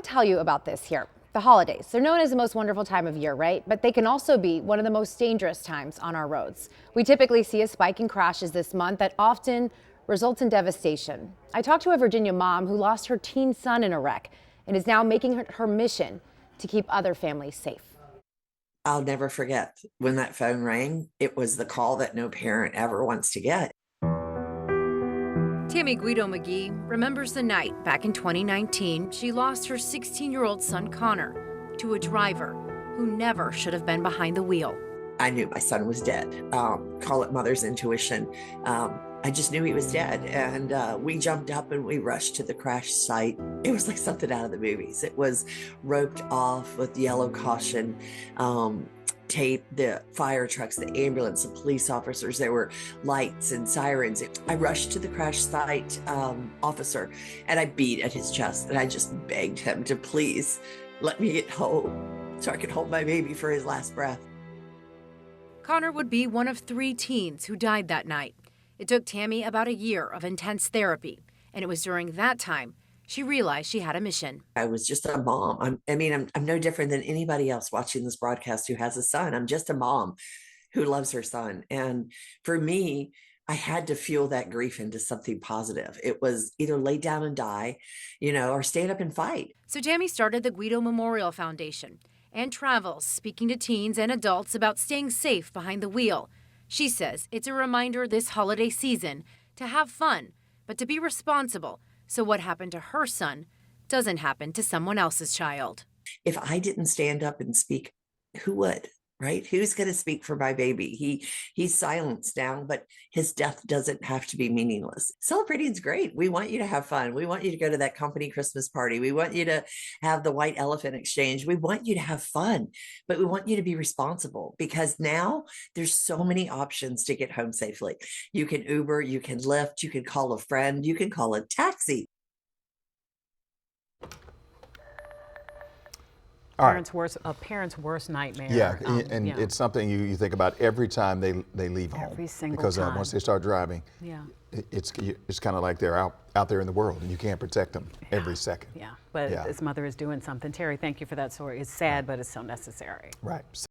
to tell you about this here. The holidays. They're known as the most wonderful time of year, right? But they can also be one of the most dangerous times on our roads. We typically see a spike in crashes this month that often results in devastation. I talked to a Virginia mom who lost her teen son in a wreck and is now making it her mission to keep other families safe. I'll never forget when that phone rang. It was the call that no parent ever wants to get. Tammy Guido McGee remembers the night back in 2019 she lost her 16-year-old son Connor to a driver who never should have been behind the wheel. I knew my son was dead. Call it mother's intuition. I just knew he was dead. And we jumped up and we rushed to the crash site. It was like something out of the movies. It was roped off with yellow caution tape, the fire trucks, the ambulance, the police officers. There were lights and sirens. I rushed to the crash site officer and I beat at his chest and I just begged him to please let me get home so I could hold my baby for his last breath. Connor would be one of 3 teens who died that night. It took Tammy about a year of intense therapy, and it was during that time she realized she had a mission. I was just a mom. I'm no different than anybody else watching this broadcast who has a son. I'm just a mom who loves her son. And for me, I had to fuel that grief into something positive. It was either lay down and die, or stand up and fight. So Tammy started the Guido Memorial Foundation and travels speaking to teens and adults about staying safe behind the wheel. She says it's a reminder this holiday season to have fun, but to be responsible, so what happened to her son doesn't happen to someone else's child. If I didn't stand up and speak, who would, right? Who's going to speak for my baby? He's silenced now, but his death doesn't have to be meaningless. Celebrating is great. We want you to have fun. We want you to go to that company Christmas party. We want you to have the white elephant exchange. We want you to have fun, but we want you to be responsible because now there's so many options to get home safely. You can Uber, you can Lyft, you can call a friend, you can call a taxi. A parent's worst nightmare. Yeah, it's something you think about every time they leave home. Every single because time. Once they start driving, it's kind of like they're out there in the world and you can't protect them every second. Yeah, but this mother is doing something. Terry, thank you for that story. It's sad, but it's so necessary. Right.